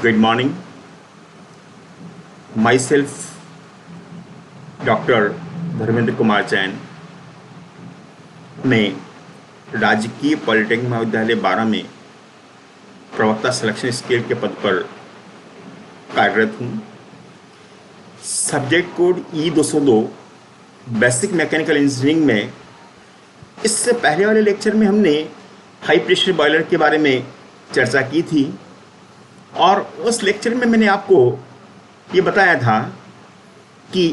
Good morning. Myself, doctor Dharmendra Kumar Jain, मैं राजकीय polytechnic महाविद्यालय 12 में प्रवक्ता सिलेक्शन स्केल के पद पर कार्यरत हूँ। Subject code E202 basic mechanical engineering में इससे पहले वाले लेक्चर में हमने हाई प्रेशर बॉयलर के बारे में चर्चा की थी और उस लेक्चर में मैंने आपको ये बताया था कि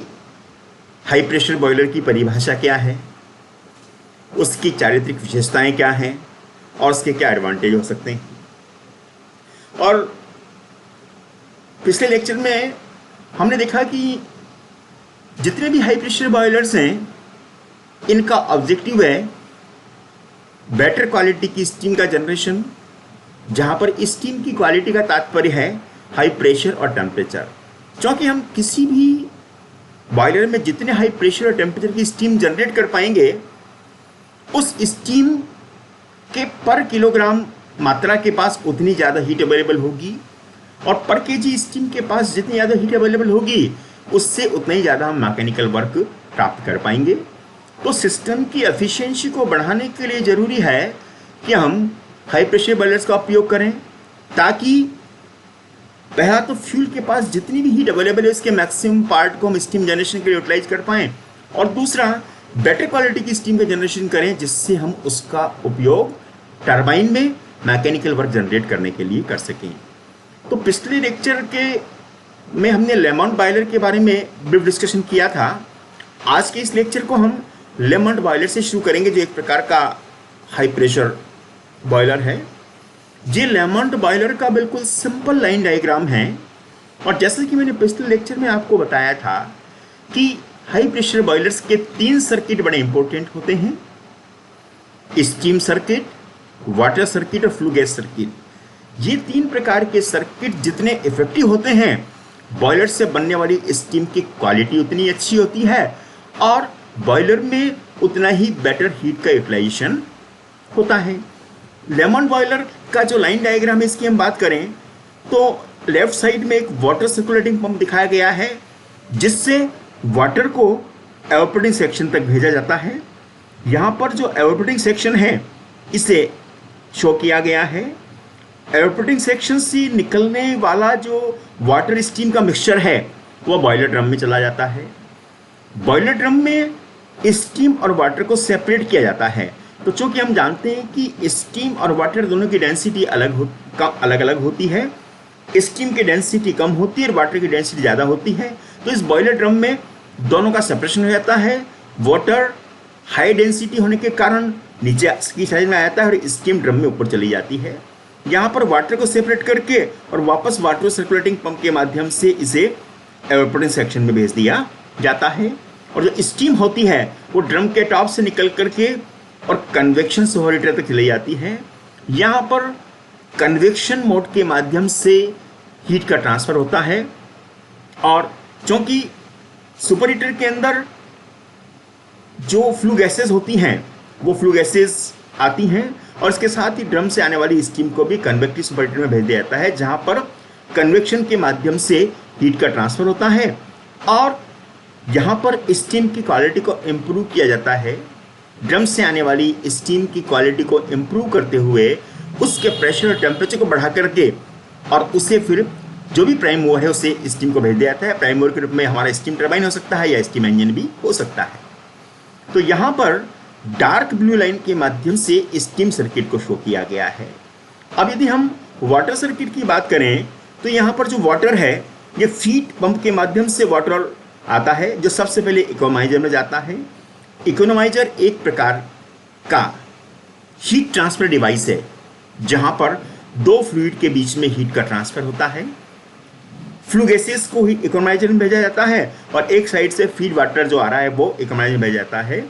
हाई प्रेशर बॉयलर की परिभाषा क्या है, उसकी चारित्रिक विशेषताएं क्या हैं और उसके क्या एडवांटेज हो सकते हैं। और पिछले लेक्चर में हमने देखा कि जितने भी हाई प्रेशर बॉयलर्स हैं, इनका ऑब्जेक्टिव है बेटर क्वालिटी की स्टीम का जनरेशन, जहाँ पर स्टीम की क्वालिटी का तात्पर्य है हाई प्रेशर और टेम्परेचर। क्योंकि हम किसी भी बॉयलर में जितने हाई प्रेशर और टेम्परेचर की स्टीम जनरेट कर पाएंगे, उस स्टीम के पर किलोग्राम मात्रा के पास उतनी ज़्यादा हीट अवेलेबल होगी और पर केजी स्टीम के पास जितनी ज़्यादा हीट अवेलेबल होगी, उससे उतना ही ज़्यादा हम मैकेनिकल वर्क प्राप्त कर पाएंगे। तो सिस्टम की एफिशिएंसी को बढ़ाने के लिए ज़रूरी है कि हम हाई प्रेशर बॉयलर्स का उपयोग करें, ताकि पहला तो फ्यूल के पास जितनी भी हीट अवेलेबल है उसके मैक्सिमम पार्ट को हम स्टीम जनरेशन के लिए यूटिलाइज कर पाएँ, और दूसरा बेटर क्वालिटी की स्टीम का जनरेशन करें, जिससे हम उसका उपयोग टरबाइन में मैकेनिकल वर्क जनरेट करने के लिए कर सकें। तो पिछले लेक्चर में हमने लेमंट बॉयलर के बारे में ब्रीफ डिस्कशन किया था। आज के इस लेक्चर को हम लेमंट बॉयलर से शुरू करेंगे, जो एक प्रकार का हाई प्रेशर बॉयलर है। ये लेमंट बॉयलर का बिल्कुल सिंपल लाइन डायग्राम है। और जैसे कि मैंने पिछले लेक्चर में आपको बताया था कि हाई प्रेशर बॉयलर्स के 3 सर्किट बड़े इंपॉर्टेंट होते हैं: स्टीम सर्किट, वाटर सर्किट और फ्लू गैस सर्किट। ये 3 प्रकार के सर्किट जितने इफेक्टिव होते हैं, बॉयलर से बनने वाली स्टीम की क्वालिटी उतनी अच्छी होती है और बॉयलर में उतना ही बेटर हीट का यूटिलाइजेशन होता है। लेमंट बॉयलर का जो लाइन डायग्राम है, इसकी हम बात करें तो लेफ्ट साइड में एक वाटर सर्कुलेटिंग पंप दिखाया गया है, जिससे वाटर को एवापोरेटिंग सेक्शन तक भेजा जाता है। यहाँ पर जो एवापोरेटिंग सेक्शन है, इसे शो किया गया है। एवापोरेटिंग सेक्शन से निकलने वाला जो वाटर स्टीम का मिक्सचर है, वह बॉयलर ड्रम में चला जाता है। बॉयलर ड्रम में स्टीम और वाटर को सेपरेट किया जाता है। तो चूँकि हम जानते हैं कि स्टीम और वाटर दोनों की डेंसिटी अलग अलग होती है, स्टीम की डेंसिटी कम होती है और वाटर की डेंसिटी ज़्यादा होती है। तो इस बॉयलर ड्रम में दोनों का सेपरेशन हो जाता है। वाटर हाई डेंसिटी होने के कारण नीचे की साइड में आ जाता है और स्टीम ड्रम में ऊपर चली जाती है। यहाँ पर वाटर को सेपरेट करके और वापस वाटर सर्कुलेटिंग पंप के माध्यम से इसे एवापोरेटिंग सेक्शन में भेज दिया जाता है। और जो स्टीम होती है वो ड्रम के टॉप से निकल करके और कन्वेक्शन सोलरेटर तक चली जाती है। यहाँ पर कन्वेक्शन मोड के माध्यम से हीट का ट्रांसफ़र होता है। और चूँकि सुपर हीटर के अंदर जो फ्लू गैसेस होती हैं, वो फ्लू गैसेस आती हैं और इसके साथ ही ड्रम से आने वाली स्टीम को भी कन्वेक्टिव सुपर हीटर में भेज दिया जाता है, जहाँ पर कन्वेक्शन के माध्यम से हीट का ट्रांसफ़र होता है और यहाँ पर स्टीम की क्वालिटी को इम्प्रूव किया जाता है। ड्रम से आने वाली स्टीम की क्वालिटी को इम्प्रूव करते हुए उसके प्रेशर और टेम्परेचर को बढ़ा करके और उसे फिर जो भी प्राइम मूवर है उसे स्टीम को भेज दिया जाता है। प्राइम मूवर के रूप में हमारा स्टीम टरबाइन हो सकता है या स्टीम इंजन भी हो सकता है। तो यहाँ पर डार्क ब्लू लाइन के माध्यम से स्टीम सर्किट को शो किया गया है। अब यदि हम वाटर सर्किट की बात करें तो यहाँ पर जो वाटर है, ये फीड पंप के माध्यम से वाटर आता है, जो सबसे पहले इकोनोमाइजर में जाता है। इकोनोमाइजर एक प्रकार का हीट ट्रांसफर डिवाइस है, जहाँ पर 2 फ्लूइड के बीच में हीट का ट्रांसफर होता है। फ्लू गैसेस को ही इकोनोमाइजर में भेजा जाता है और एक साइड से फीड वाटर जो आ रहा है वो इकोनोमाइजर में भेजा जाता है।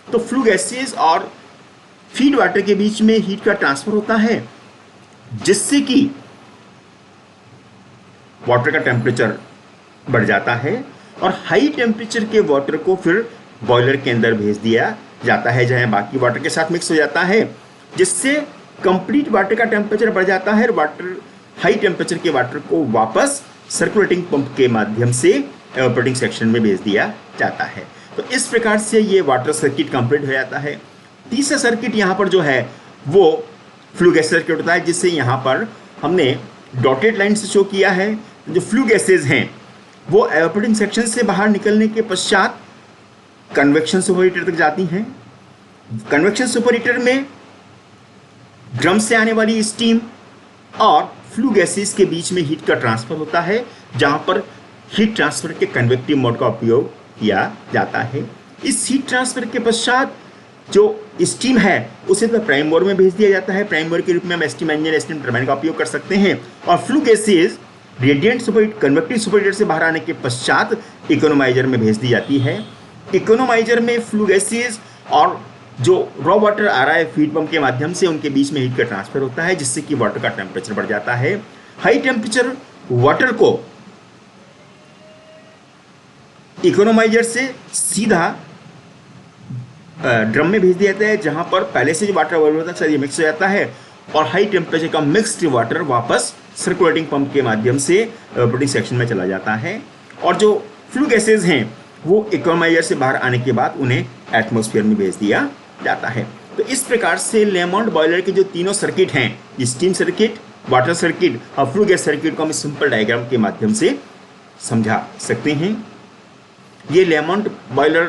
तो फ्लू गैसेस और फीड वाटर के बीच में हीट का ट्रांसफर होता है, जिससे कि वाटर का टेम्परेचर बढ़ जाता है और हाई टेम्परेचर के वाटर को फिर बॉयलर के अंदर भेज दिया जाता है, जहाँ बाकी वाटर के साथ मिक्स हो जाता है, जिससे कंप्लीट वाटर का टेम्परेचर बढ़ जाता है और वाटर हाई टेम्परेचर के वाटर को वापस सर्कुलेटिंग पंप के माध्यम से एवापोरेटिंग सेक्शन में भेज दिया जाता है। तो इस प्रकार से ये वाटर सर्किट कंप्लीट हो जाता है। तीसरा सर्किट यहाँ पर जो है वो फ्लू गैस सर्किट होता है, जिससे यहाँ पर हमने डॉटेड लाइन से शो किया है। जो फ्लू गैसेज हैं वो एवापोरेटिंग सेक्शन से बाहर निकलने के पश्चात कन्वेक्शन सुपर हीटर तक जाती हैं। कन्वेक्शन सुपर हीटर में ड्रम से आने वाली स्टीम और फ्लू गैसेज के बीच में हीट का ट्रांसफर होता है, जहां पर हीट ट्रांसफर के कन्वेक्टिव मोड का उपयोग किया जाता है। इस हीट ट्रांसफर के पश्चात जो स्टीम है उसे तो प्राइम मूवर में भेज दिया जाता है। प्राइम मूवर के रूप में हम स्टीम इंजन, स्टीम टरबाइन का उपयोग कर सकते हैं। और flue gases radiant superheat, convective superheater से बाहर आने के पश्चात इकोनोमाइजर में भेज दी जाती है। इकोनोमाइजर में फ्लू गैसेज और जो रॉ वाटर आ रहा है फीड पंप के माध्यम से उनके बीच में हीट का ट्रांसफर होता है, जिससे कि वाटर का टेम्परेचर बढ़ जाता है। हाई टेम्परेचर वाटर को इकोनोमाइजर से सीधा ड्रम में भेज दिया जाता है, जहां पर पहले से जो वाटर अवेलेबल होता है मिक्स हो जाता है और हाई टेम्परेचर का मिक्स्ड वाटर वापस सर्कुलेटिंग पंप के माध्यम से एवापोरेटिंग सेक्शन में चला जाता है। और जो फ्लू गैसेज हैं वो इकोनोमाइजर से बाहर आने के बाद उन्हें एटमॉस्फेयर में भेज दिया जाता है। तो इस प्रकार से लेमंड बॉयलर के जो तीनों सर्किट हैं, स्टीम सर्किट, वाटर सर्किट और फ्लू गैस सर्किट को हम सिंपल डायग्राम के माध्यम से समझा सकते हैं। ये लेमंड बॉयलर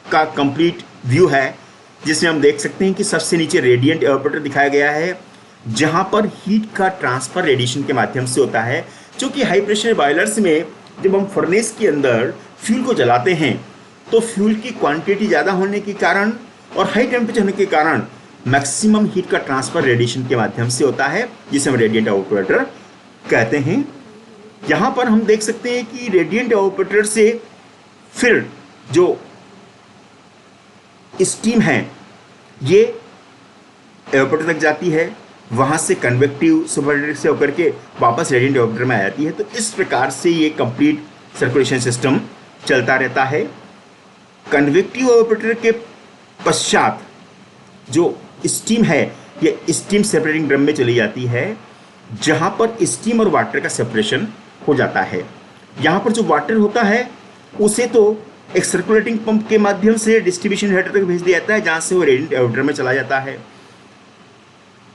का कंप्लीट व्यू है, जिसमें हम देख सकते हैं कि सबसे नीचे रेडिएंट एवापोरेटर दिखाया गया है, जहां पर हीट का ट्रांसफर रेडिएशन के माध्यम से होता है। क्योंकि हाई प्रेशर बॉयलर्स में जब हम फर्नेस के अंदर फ्यूल को जलाते हैं तो फ्यूल की क्वांटिटी ज़्यादा होने के कारण और हाई टेम्परेचर होने के कारण मैक्सिमम हीट का ट्रांसफर रेडिएशन के माध्यम से होता है, जिसे हम रेडिएंट एवापोरेटर कहते हैं। यहाँ पर हम देख सकते हैं कि रेडिएंट एवापोरेटर से फिर जो स्टीम है ये एवापोरेटर तक जाती है, वहाँ से कन्वेक्टिव सुपरहीटर से होकर के वापस रेडिएंट एवापोरेटर में आ जाती है। तो इस प्रकार से ये कंप्लीट सर्कुलेशन सिस्टम चलता रहता है। कन्वेक्टिव एवापोरेटर के पश्चात जो स्टीम है ये स्टीम सेपरेटिंग ड्रम में चली जाती है, जहाँ पर स्टीम और वाटर का सेपरेशन हो जाता है। यहाँ पर जो वाटर होता है उसे तो एक सर्कुलेटिंग पंप के माध्यम से डिस्ट्रीब्यूशन हेडर तक भेज दिया जाता है, जहाँ से वो रेडिएंट एवापोरेटर में चला जाता है।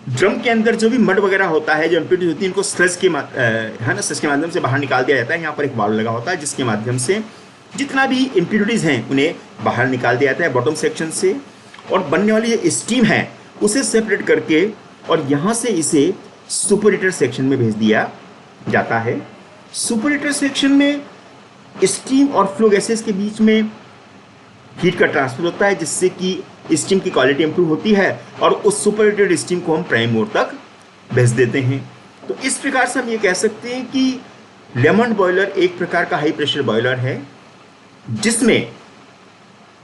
ड्रम के अंदर जो भी मड वगैरह होता है, जो इम्प्योरिटीज होती है, इनको स्लज के स्लज के माध्यम से बाहर निकाल दिया जाता है। यहाँ पर एक वाल्व लगा होता है जिसके माध्यम से जितना भी इम्प्योरिटीज हैं उन्हें बाहर निकाल दिया जाता है बॉटम सेक्शन से, और बनने वाली जो स्टीम है उसे सेपरेट करके और यहाँ से इसे सुपरहीटर सेक्शन में भेज दिया जाता है। सुपरहीटर सेक्शन में स्टीम और फ्लो गैसेस के बीच में हीट का ट्रांसफर होता है, जिससे कि स्टीम की क्वालिटी इंप्रूव होती है और उस सुपरहीटेड स्टीम को हम प्राइम मूवर तक भेज देते हैं। तो इस प्रकार से हम ये कह सकते हैं कि लेमंड बॉयलर एक प्रकार का हाई प्रेशर बॉयलर है, जिसमें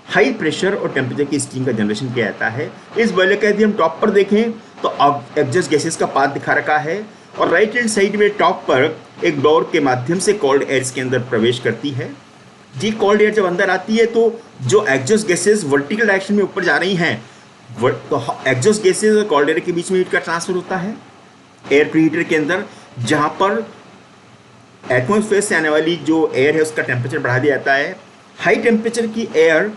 हाई प्रेशर और टेम्परेचर की स्टीम का जनरेशन किया जाता है। इस बॉयलर का यदि हम टॉप पर देखें तो एग्जॉस्ट गैसेस का पाथ दिखा रखा है और राइट हैंड साइड में टॉप पर एक डोर के माध्यम से कोल्ड एयर इसके अंदर प्रवेश करती है। जी कोल्ड एयर जब अंदर आती है तो जो एग्जॉस्ट गैसेस वर्टिकल डायरेक्शन में ऊपर जा रही हैं, तो एग्जॉस्ट गैसेस और कोल्ड एयर के बीच में हीट का ट्रांसफर होता है एयर प्रीहीटर के अंदर, जहाँ पर एटमॉस्फेयर से आने वाली जो एयर है उसका टेम्परेचर बढ़ा दिया जाता है। हाई टेम्परेचर की एयर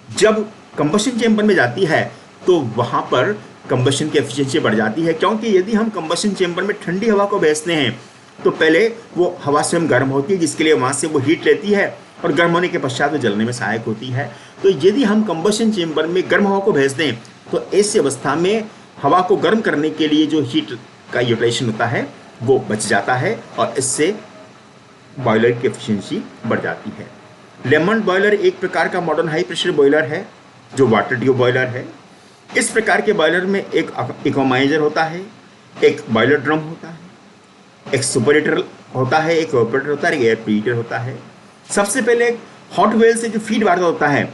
जब कंबशन चेम्बर में जाती है तो वहाँ पर कंबशन की एफिशिएंसी बढ़ जाती है, क्योंकि यदि हम कंबशन चेम्बर में ठंडी हवा को भेजते हैं तो पहले वो हवा स्वयं गर्म होती है, जिसके लिए वहाँ से वो हीट लेती है और गर्म होने के पश्चात वो जलने में सहायक होती है। तो यदि हम कंबशन चेम्बर में गर्म हवा को भेज दें तो ऐसी अवस्था में हवा को गर्म करने के लिए जो हीट का यूटिलाइजेशन होता है वो बच जाता है और इससे बॉयलर की एफिशिएंसी बढ़ जाती है। लेमंड बॉयलर एक प्रकार का मॉडर्न हाई प्रेशर बॉयलर है जो वाटर ट्यूब बॉयलर है। इस प्रकार के बॉयलर में एक इकोनोमाइजर होता है, एक बॉयलर ड्रम होता है, एक सुपरहीटर होता है, एक एवापोरेटर होता है, एक एयर प्रीहीटर होता है। सबसे पहले हॉट वेल से जो फीड वाटर होता है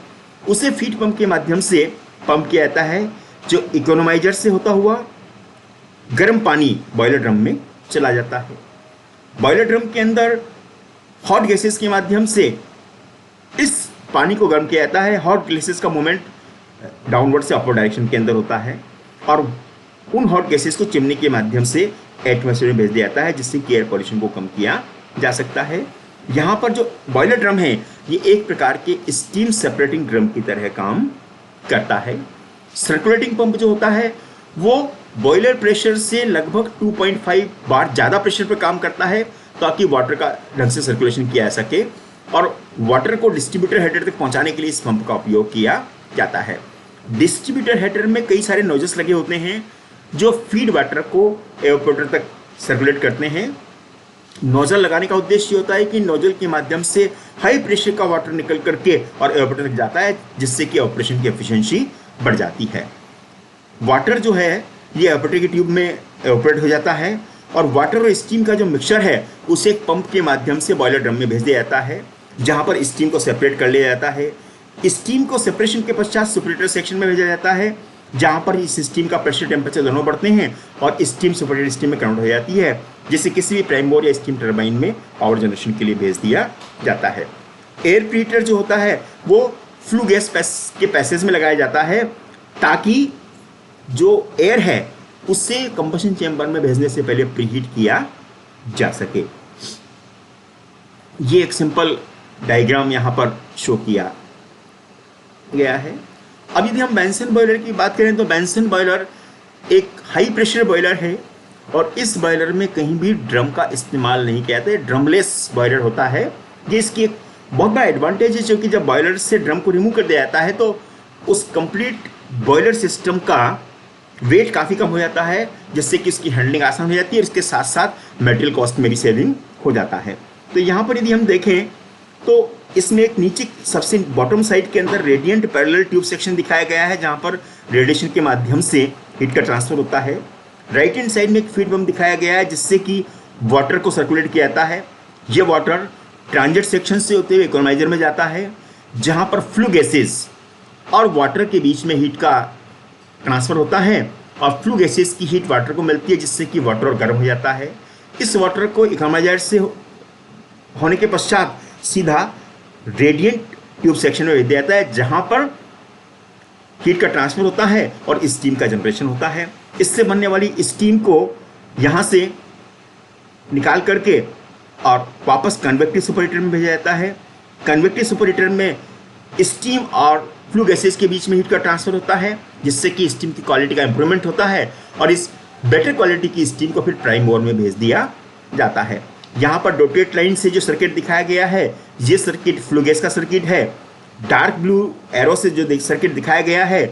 उसे फीड पंप के माध्यम से पंप किया जाता है, जो इकोनोमाइजर से होता हुआ गर्म पानी बॉयलर ड्रम में चला जाता है। बॉयलर ड्रम के अंदर हॉट गैसेस के माध्यम से इस पानी को गर्म किया जाता है। हॉट गैसेस का मूवमेंट डाउनवर्ड से अपवर्ड डायरेक्शन के अंदर होता है और उन हॉट गैसेस को चिमनी के माध्यम से एटमॉस्फेयर में भेज दिया जाता है, जिससे कि एयर पॉल्यूशन को कम किया जा सकता है। यहाँ पर जो बॉयलर ड्रम है ये एक प्रकार के स्टीम सेपरेटिंग ड्रम की तरह काम करता है। सर्कुलेटिंग पंप जो होता है वो बॉयलर प्रेशर से लगभग 2.5 बार ज़्यादा प्रेशर पर काम करता है, ताकि वाटर का ढंग से सर्कुलेशन किया जा सके, और वाटर को डिस्ट्रीब्यूटर हेडर तक पहुंचाने के लिए इस पंप का उपयोग किया जाता है। डिस्ट्रीब्यूटर हेडर में कई सारे नोजल्स लगे होते हैं जो फीड वाटर को एवापोरेटर तक सर्कुलेट करते हैं। नोजल लगाने का उद्देश्य होता है कि नोजल के माध्यम से हाई प्रेशर का वाटर निकल करके और एवापोरेटर तक जाता है, जिससे कि ऑपरेशन की एफिशिएंसी बढ़ जाती है। वाटर जो है ये एवापोरेटर की ट्यूब में एवापोरेट हो जाता है, और वाटर और स्टीम का जो मिक्सचर है उसे एक पंप के माध्यम से बॉयलर ड्रम में भेज दिया जाता है, जहां पर स्टीम को सेपरेट कर लिया जाता है। स्टीम को सेपरेशन के पश्चात सुपरेटर सेक्शन में भेजा जाता है, जहां पर इस स्टीम का प्रेशर टेम्परेचर दोनों बढ़ते हैं और स्टीम सुपरेटेड स्टीम में कन्वर्ट हो जाती है, जिसे किसी भी प्राइम बोर या स्टीम टरबाइन में पावर जनरेशन के लिए भेज दिया जाता है। एयर प्रीहीटर जो होता है वो फ्लू गैस के पैसेज में लगाया जाता है, ताकि जो एयर है उससे कंबशन चैम्बर में भेजने से पहले प्रीहीट किया जा सके। ये एक सिंपल डायग्राम यहाँ पर शो किया गया है। अब यदि हम बेंसन बॉयलर की बात करें तो बेंसन बॉयलर एक हाई प्रेशर बॉयलर है, और इस बॉयलर में कहीं भी ड्रम का इस्तेमाल नहीं किया जाता है। ड्रमलेस बॉयलर होता है। ये इसकी एक बहुत बड़ा एडवांटेज है, क्योंकि जब बॉयलर से ड्रम को रिमूव कर दिया जाता है तो उस कंप्लीट बॉयलर सिस्टम का वेट काफ़ी कम हो जाता है, जिससे कि इसकी हैंडलिंग आसान हो जाती है, और इसके साथ साथ मटेरियल कॉस्ट में भी सेविंग हो जाता है। तो यहाँ पर यदि हम देखें तो इसमें एक नीचे सबसे बॉटम साइड के अंदर रेडिएंट पैरेलल ट्यूब सेक्शन दिखाया गया है, जहाँ पर रेडिएशन के माध्यम से हीट का ट्रांसफर होता है। राइट हैंड साइड में एक फीड पंप दिखाया गया है, जिससे कि वाटर को सर्कुलेट किया जाता है। ये वाटर ट्रांजिट सेक्शन से होते हुए इकोनोमाइजर में जाता है, जहाँ पर फ्लू गैसेस और वाटर के बीच में हीट का ट्रांसफर होता है, और फ्लू गैसेस की हीट वाटर को मिलती है, जिससे कि वाटर और गर्म हो जाता है। इस वाटर को इकोनोमाइजर से होने के पश्चात सीधा रेडिएंट ट्यूब सेक्शन में भेज दिया जाता है, जहाँ पर हीट का ट्रांसफर होता है और स्टीम का जनरेशन होता है। इससे बनने वाली स्टीम को यहाँ से निकाल करके और वापस कन्वेक्टिव सुपरहीटर में भेजा जाता है। कन्वेक्टिव सुपरहीटर में स्टीम और फ्लू गैसेस के बीच में हीट का ट्रांसफर होता है, जिससे कि स्टीम की क्वालिटी का इंप्रूवमेंट होता है, और इस बेटर क्वालिटी की स्टीम को फिर प्राइम बोर में भेज दिया जाता है। यहाँ पर डॉटेड लाइन से जो सर्किट दिखाया गया है, ये सर्किट फ्लू गैस का सर्किट है। डार्क ब्लू एरो से जो सर्किट दिखाया गया है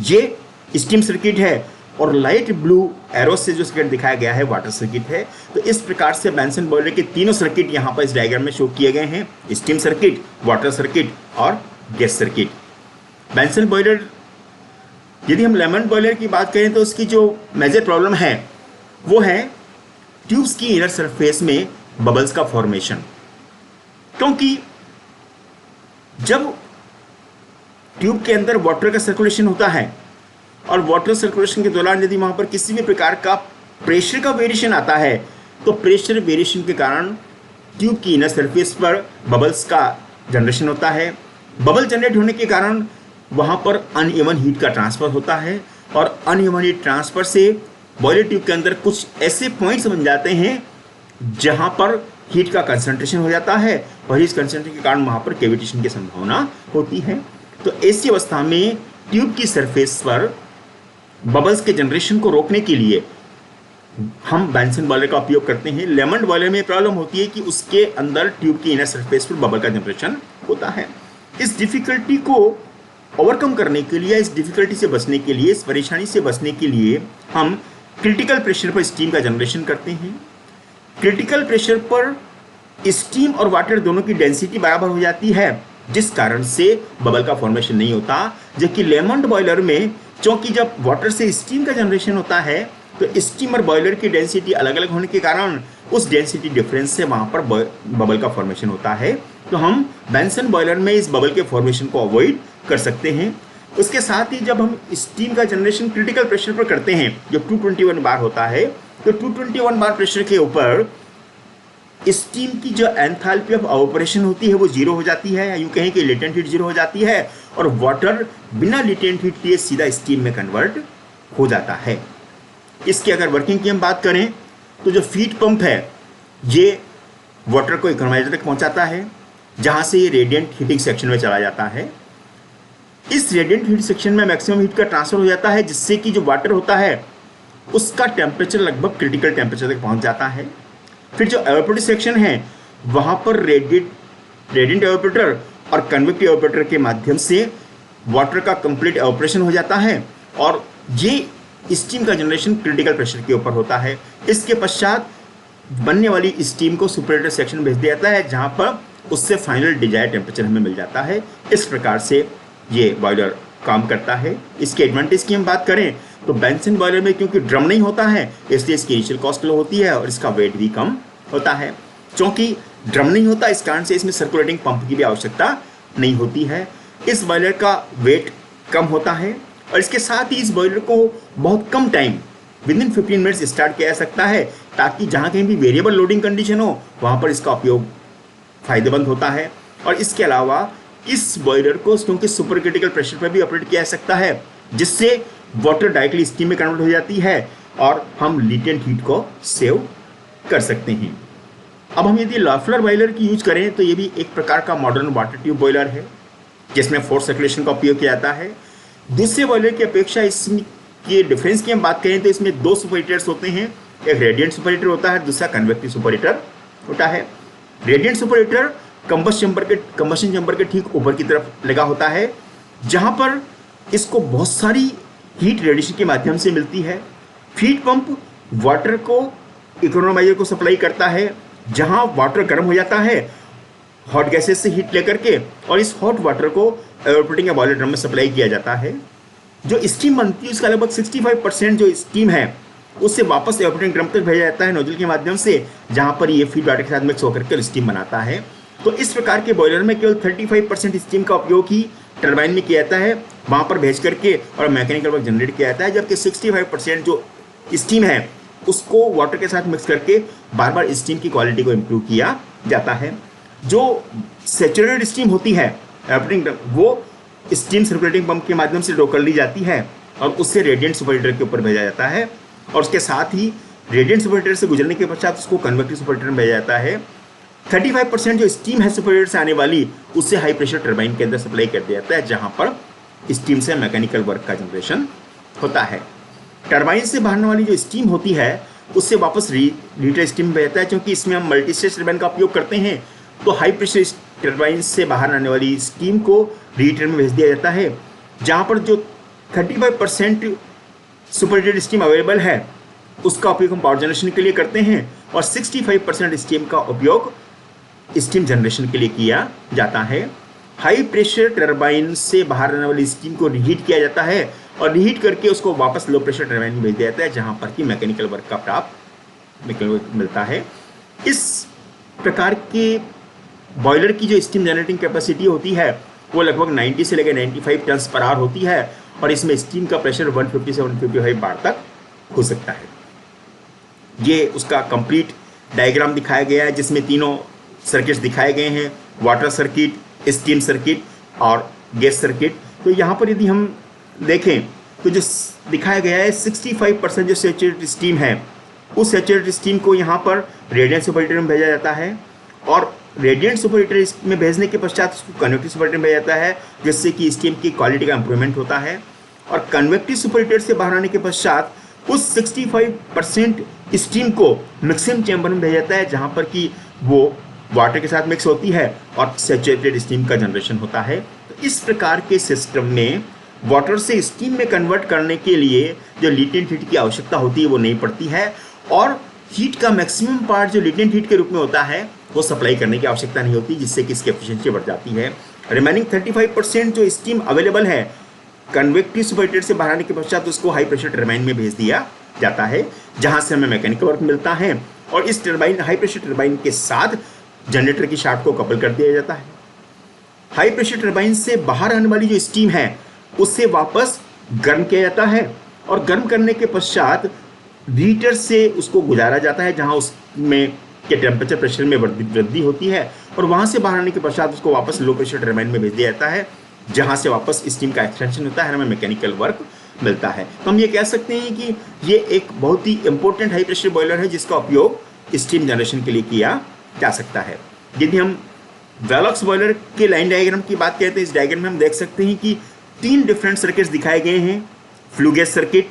ये स्टीम सर्किट है, और लाइट ब्लू एरो से जो सर्किट दिखाया गया है वाटर सर्किट है। तो इस प्रकार से बेंसन बॉयलर के तीनों सर्किट यहाँ पर इस डायग्राम में शो किए गए हैं, स्टीम सर्किट, वाटर सर्किट और गैस सर्किट। बेंसन बॉयलर, यदि हम लेमन बॉयलर की बात करें तो उसकी जो मेजर प्रॉब्लम है वो है ट्यूब्स की इनर सरफेस में बबल्स का फॉर्मेशन। क्योंकि जब ट्यूब के अंदर वाटर का सर्कुलेशन होता है, और वाटर सर्कुलेशन के दौरान यदि वहाँ पर किसी भी प्रकार का प्रेशर का वेरिएशन आता है, तो प्रेशर वेरिएशन के कारण ट्यूब की इनर सरफेस पर बबल्स का जनरेशन होता है। बबल जनरेट होने के कारण वहाँ पर अनइवन हीट का ट्रांसफ़र होता है, और अनइवन हीट ट्रांसफ़र से बॉयलर ट्यूब के अंदर कुछ ऐसे पॉइंट्स बन जाते हैं जहाँ पर हीट का कंसंट्रेशन हो जाता है, और इस कंसंट्रेशन के कारण वहाँ पर कैविटेशन की संभावना होती है। तो ऐसी अवस्था में ट्यूब की सरफेस पर बबल्स के जनरेशन को रोकने के लिए हम बेंसन बॉयलर का उपयोग करते हैं। लेमन बॉयलर में प्रॉब्लम होती है कि उसके अंदर ट्यूब की इनर सरफेस पर बबल का जनरेशन होता है। इस डिफ़िकल्टी को ओवरकम करने के लिए, इस डिफ़िकल्टी से बचने के लिए, इस परेशानी से बचने के लिए हम क्रिटिकल प्रेशर पर स्टीम का जनरेशन करते हैं। क्रिटिकल प्रेशर पर स्टीम और वाटर दोनों की डेंसिटी बराबर हो जाती है, जिस कारण से बबल का फॉर्मेशन नहीं होता। जबकि लेमन बॉयलर में चूँकि जब वाटर से स्टीम का जनरेशन होता है तो स्टीम और बॉयलर की डेंसिटी अलग अलग होने के कारण उस डेंसिटी डिफरेंस से वहाँ पर बबल का फॉर्मेशन होता है। तो हम बेंसन बॉयलर में इस बबल के फॉर्मेशन को अवॉइड कर सकते हैं। उसके साथ ही जब हम स्टीम का जनरेशन क्रिटिकल प्रेशर पर करते हैं, जो 221 बार होता है, तो 221 बार प्रेशर के ऊपर स्टीम की जो एंथैल्पी ऑफ ऑपरेशन होती है वो जीरो हो जाती है, या यूँ कहें कि लेटेंट हीट जीरो हो जाती है, और वाटर बिना लेटेंट हीट लिए सीधा स्टीम में कन्वर्ट हो जाता है। इसकी अगर वर्किंग की हम बात करें तो जो फीड पंप है ये वाटर को इकोनोमाइजर तक पहुंचाता है, जहां से ये रेडिएंट हीटिंग सेक्शन में चला जाता है। इस रेडिएंट हीट सेक्शन में मैक्सिमम हीट का ट्रांसफर हो जाता है, जिससे कि जो वाटर होता है उसका टेम्परेचर लगभग क्रिटिकल टेम्परेचर तक पहुंच जाता है। फिर जो एवापोरेटिव सेक्शन है वहां पर रेडिएंट एवापोरेटर और कन्वेक्टिव एवापोरेटर के माध्यम से वाटर का कंप्लीट एवापोरेशन हो जाता है और ये स्टीम का जनरेशन क्रिटिकल प्रेशर के ऊपर होता है। इसके पश्चात बनने वाली स्टीम को सुपरहीटर सेक्शन में भेज दिया जाता है, जहां पर उससे फाइनल डिजायर्ड टेम्परेचर हमें मिल जाता है। इस प्रकार से ये बॉयलर काम करता है। इसके एडवांटेज की हम बात करें तो बेंसन बॉयलर में क्योंकि ड्रम नहीं होता है इसलिए इसकी इनिशियल कॉस्ट लो होती है और इसका वेट भी कम होता है। क्योंकि ड्रम नहीं होता इस कारण से इसमें सर्कुलेटिंग पंप की भी आवश्यकता नहीं होती है। इस बॉयलर का वेट कम होता है और इसके साथ ही इस बॉयलर को बहुत कम time within 15 minutes start किया जा सकता है, ताकि जहाँ कहीं भी वेरिएबल लोडिंग कंडीशन हो वहाँ पर इसका उपयोग फायदेमंद होता है। और इसके अलावा इस बॉयलर को क्योंकि सुपर क्रिटिकल प्रेशर पर भी ऑपरेट किया जा सकता है, जिससे वाटर डायरेक्टली स्टीम में कन्वर्ट हो जाती है और हम लेटेंट हीट को सेव कर सकते हैं। अब हम यदि लॉफ्लर बॉयलर की यूज करें तो ये भी एक प्रकार का मॉडर्न वाटर ट्यूब बॉयलर है, जिसमें फोर्स सर्कुलेशन का उपयोग किया जाता है। दूसरे बॉयलर की अपेक्षा इसमें के डिफरेंस की हम बात करें तो इसमें दो सुपर हीटर्स होते हैं, एक रेडिएंट सुपर हीटर होता है, दूसरा कन्वेक्टिव सुपर हीटर होता है। Radiant super heater combustion chamber के ठीक ऊपर की तरफ लगा होता है, जहां पर इसको बहुत सारी हीट रेडिएशन के माध्यम से मिलती है। फीड पंप वाटर को इकोनोमाइजर को सप्लाई करता है, जहां वाटर गर्म हो जाता है हॉट गैसेस से हीट लेकर के, और इस हॉट वाटर को एवापोरेटिंग या बॉयलर ड्रम में सप्लाई किया जाता है। जो स्टीम बनती है उसका लगभग 65% जो स्टीम है उससे वापस एवापोरेटिंग ड्रम तक भेजा जाता है नोजल के माध्यम से, जहां पर ये फीड वाटर के साथ मिक्स होकर के स्टीम बनाता है। तो इस प्रकार के बॉयलर में केवल 35% स्टीम का उपयोग ही टरबाइन में किया जाता है, वहां पर भेज करके और मैकेनिकल वर्क जनरेट किया जाता है, जबकि 65% जो स्टीम है उसको वाटर के साथ मिक्स करके बार बार स्टीम की क्वालिटी को इम्प्रूव किया जाता है। जो सैचुरेटेड स्टीम होती है एवापोरेटिंग वो स्टीम सर्कुलेटिंग पंप के माध्यम से ड्रॉ कर ली जाती है और उससे रेडिएंट सुपर हीटर के ऊपर भेजा जाता है, और उसके साथ ही रेडिएंट सुपर हीटर से गुजरने के पश्चात उसको कन्वेक्टिव सुपर हीटर में भेजा जाता है। 35% जो स्टीम है सुपर हीटर से आने वाली उससे हाई प्रेशर टरबाइन के अंदर सप्लाई कर दिया जाता है, जहां पर स्टीम से मैकेनिकल वर्क का जनरेशन होता है। टरबाइन से बाहर वाली जो स्टीम होती है उससे वापस रीहीटर स्टीम में भेजता है। क्योंकि इसमें हम मल्टी स्टेज टरबाइन का उपयोग करते हैं तो हाई प्रेशर टरबाइन से बाहर आने वाली स्टीम को रीहीटर में भेज दिया जाता है, जहां पर जो 35% सुपर हीटेड स्टीम अवेलेबल है उसका उपयोग हम पावर जनरेशन के लिए करते हैं और 65% स्टीम का उपयोग स्टीम जनरेशन के लिए किया जाता है। हाई प्रेशर टरबाइन से बाहर आने वाली स्टीम को रीहीट किया जाता है और रीहीट करके उसको वापस लो प्रेशर टरबाइन में भेज दिया जाता है, जहां पर कि मैकेनिकल वर्क का प्राप्त मिलता है। इस प्रकार के बॉयलर की जो स्टीम जनरेटिंग कैपेसिटी होती है वो लगभग 90 से लेकर 95 टन पर आवर होती है और इसमें स्टीम का प्रेशर 150 से 155 बार तक हो सकता है। ये उसका कंप्लीट डायग्राम दिखाया गया है, जिसमें तीनों सर्किट्स दिखाए गए हैं, वाटर सर्किट, स्टीम सर्किट और गैस सर्किट। तो यहाँ पर यदि हम देखें तो जो दिखाया गया है 65% जो सैचुरेटेड स्टीम है उस सैचुरेटेड स्टीम को यहाँ पर रेडिएंट सुपर हीटर में भेजा जाता है और रेडिएंट सुपर हीटर में भेजने के पश्चात उसको कन्वेक्टिव सुपर हीटर में भेजा जाता है, जिससे कि स्टीम की क्वालिटी का इंप्रूवमेंट होता है। और कन्वेक्टिव सुपर हीटर से बाहर आने के पश्चात उस 65% स्टीम को मिक्सिंग चैम्बर में भेजा जाता है, जहाँ पर कि वो वाटर के साथ मिक्स होती है और सैचुरेटेड स्टीम का जनरेशन होता है। तो इस प्रकार के सिस्टम में वाटर से स्टीम में कन्वर्ट करने के लिए जो लेटेंट हीट की आवश्यकता होती है वो नहीं पड़ती है और हीट का मैक्सिमम पार्ट जो लेटेंट हीट के रूप में होता है वो सप्लाई करने की आवश्यकता नहीं होती, जिससे कि इसकी एफिशिएंसी बढ़ जाती है। रिमेनिंग 35% जो स्टीम अवेलेबल है कन्वेक्टिव सुपर हीटर से बाहर आने के पश्चात उसको हाई प्रेशर टरबाइन में भेज दिया जाता है, जहां से हमें मैकेनिकल वर्क मिलता है और इस टरबाइन हाई प्रेशर टरबाइन के साथ जनरेटर की शाफ्ट को कपल कर दिया जाता है। हाई प्रेशर टरबाइन से बाहर आने वाली जो स्टीम है उससे वापस गर्म किया जाता है और गर्म करने के पश्चात हीटर से उसको गुजारा जाता है, जहां उसमें के टेम्परेचर प्रेशर में वृद्धि होती है और वहां से बाहर आने के पश्चात उसको वापस लो प्रेशर टरबाइन में भेज दिया जाता है, जहां से वापस स्टीम का एक्सटेंशन होता है, हमें मैकेनिकल वर्क मिलता है। तो हम ये कह सकते हैं कि ये एक बहुत ही इंपॉर्टेंट हाई प्रेशर बॉयलर है जिसका उपयोग स्टीम जनरेशन के लिए किया जा सकता है। यदि हम वेलॉक्स बॉयलर के लाइन डायग्राम की बात करते हैं, इस डायग्राम में हम देख सकते हैं कि 3 डिफरेंट सर्किट्स दिखाए गए हैं, flue gas circuit,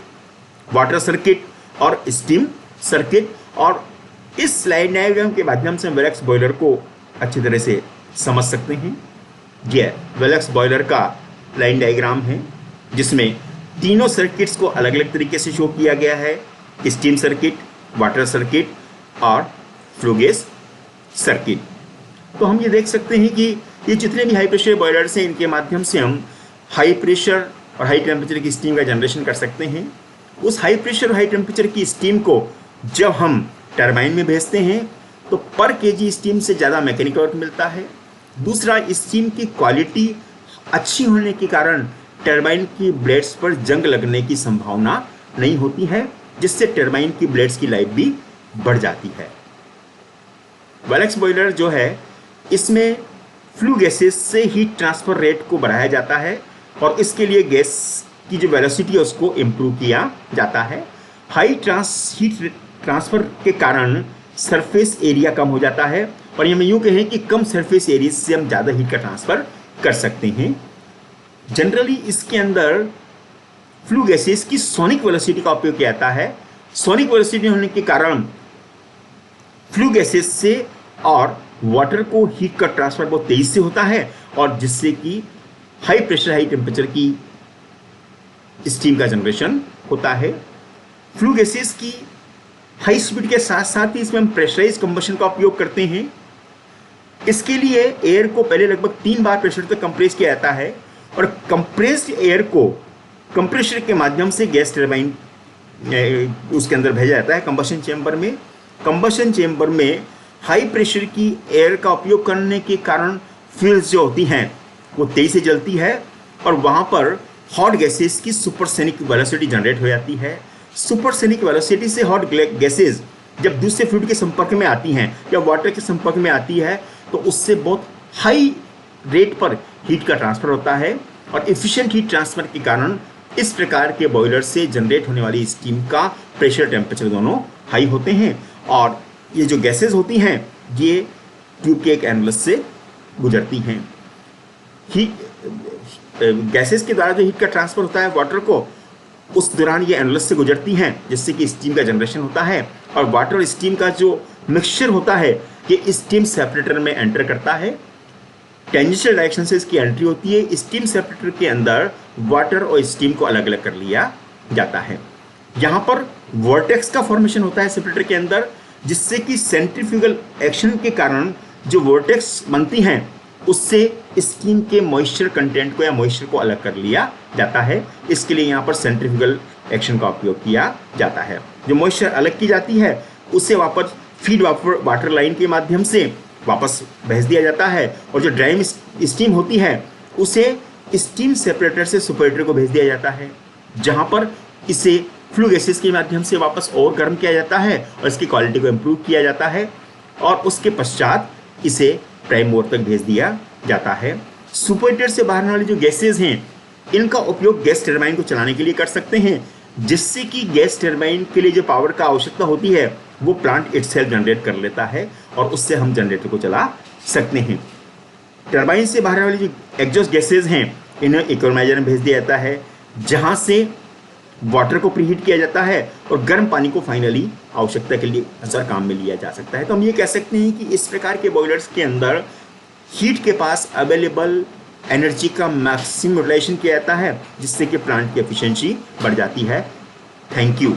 water circuit और स्टीम सर्किट। और इस लाइन डायग्राम के माध्यम से हम वेलॉक्स बॉयलर को अच्छी तरह से समझ सकते हैं। यह वेलॉक्स बॉयलर का लाइन डायग्राम है जिसमें तीनों सर्किट्स को अलग अलग तरीके से शो किया गया है, स्टीम सर्किट, वाटर सर्किट और फ्लू गैस सर्किट। तो हम ये देख सकते हैं कि ये जितने भी हाई प्रेशर बॉयलर्स हैं इनके माध्यम से हम हाई प्रेशर और हाई टेम्परेचर की स्टीम का जनरेशन कर सकते हैं। उस हाई प्रेशर और हाई टेम्परेचर की स्टीम को जब हम टरबाइन में भेजते हैं तो पर केजी स्टीम से ज़्यादा मैकेनिकल वर्क मिलता है। दूसरा, स्टीम की क्वालिटी अच्छी होने के कारण टरबाइन की ब्लेड्स पर जंग लगने की संभावना नहीं होती है, जिससे टरबाइन की ब्लेड्स की लाइफ भी बढ़ जाती है। वेलॉक्स बॉयलर जो है इसमें फ्लू गैसेस से हीट ट्रांसफर रेट को बढ़ाया जाता है और इसके लिए गैस की जो वेलोसिटी है उसको इम्प्रूव किया जाता है। हाई हीट ट्रांसफर के कारण सरफेस एरिया कम हो जाता है और ये हम यूँ कहें कि कम सरफेस एरिया से हम ज़्यादा हीट का ट्रांसफ़र कर सकते हैं। जनरली इसके अंदर फ्लू गैसेस की सोनिक वेलोसिटी का उपयोग किया जाता है। सोनिक वेलोसिटी होने के कारण फ्लू गैसेस से और वाटर को हीट का ट्रांसफर बहुत तेजी से होता है और जिससे कि हाई प्रेशर हाई टेम्परेचर की स्टीम का जनरेशन होता है। फ्लू गैसेस की हाई स्पीड के साथ साथ ही इसमें हम प्रेशराइज कंबशन का उपयोग करते हैं। इसके लिए एयर को पहले लगभग 3 बार प्रेशर तक कंप्रेस किया जाता है और कंप्रेस्ड एयर को कंप्रेसर के माध्यम से गैस टरबाइन उसके अंदर भेजा जाता है कंबशन चेंबर में। कंबशन चेंबर में हाई प्रेशर की एयर का उपयोग करने के कारण फ्यूल्स जो होती हैं वो तेजी से जलती है और वहाँ पर हॉट गैसेस की सुपरसोनिक वेलोसिटी जनरेट हो जाती है। सुपरसोनिक वेलोसिटी से हॉट गैसेस जब दूसरे फ्लूइड के संपर्क में आती हैं या वाटर के संपर्क में आती है तो उससे बहुत हाई रेट पर हीट का ट्रांसफ़र होता है और एफिशिएंट हीट ट्रांसफ़र के कारण इस प्रकार के बॉयलर से जनरेट होने वाली स्टीम का प्रेशर टेम्परेचर दोनों हाई होते हैं और ये जो गैसेस होती हैं ये ट्यूब के एक एनवलस से गुजरती हैं। गैसेस के द्वारा जो हीट का ट्रांसफ़र होता है वाटर को, उस दौरान ये एनवलस से गुजरती हैं जिससे कि स्टीम का जनरेशन होता है और वाटर और स्टीम का जो मिक्सचर होता है ये स्टीम सेपरेटर में एंटर करता है। टेंजेंशियल डायरेक्शन से इसकी एंट्री होती है। स्टीम सेपरेटर के अंदर वाटर और स्टीम को अलग अलग कर लिया जाता है। यहाँ पर वर्टेक्स का फॉर्मेशन होता है सेपरेटर के अंदर, जिससे कि सेंट्रीफ्यूगल एक्शन के कारण जो वर्टेक्स बनती हैं उससे स्टीम के मॉइस्चर कंटेंट को या मॉइस्चर को अलग कर लिया जाता है। इसके लिए यहाँ पर सेंट्रीफ्यूगल एक्शन का उपयोग किया जाता है। जो मॉइस्चर अलग की जाती है उसे वापस फीड वाटर लाइन के माध्यम से वापस भेज दिया जाता है और जो ड्राई स्टीम होती है उसे स्टीम सेपरेटर से सुपरेटर को भेज दिया जाता है, जहाँ पर इसे फ्लू गैसेस के माध्यम से वापस और गर्म किया जाता है और इसकी क्वालिटी को इम्प्रूव किया जाता है और उसके पश्चात इसे प्राइम मोड तक भेज दिया जाता है। सुपरेटर से बाहर आने वाली जो गैसेज हैं इनका उपयोग गैस टरबाइन को चलाने के लिए कर सकते हैं, जिससे कि गैस टरबाइन के लिए जो पावर का आवश्यकता होती है वो प्लांट इटसेल्फ जनरेट कर लेता है और उससे हम जनरेटर को चला सकते हैं। टरबाइन से बाहर वाली जो एग्जॉस्ट गैसेज हैं इन्हें इकोनोमाइजर में भेज दिया जाता है, जहाँ से वाटर को प्रीहीट किया जाता है और गर्म पानी को फाइनली आवश्यकता के लिए असर काम में लिया जा सकता है। तो हम ये कह सकते हैं कि इस प्रकार के बॉयलर्स के अंदर हीट के पास अवेलेबल एनर्जी का मैक्सिमम यूटिलाइजेशन किया जाता है, जिससे कि प्लांट की एफिशिएंसी बढ़ जाती है। Thank you.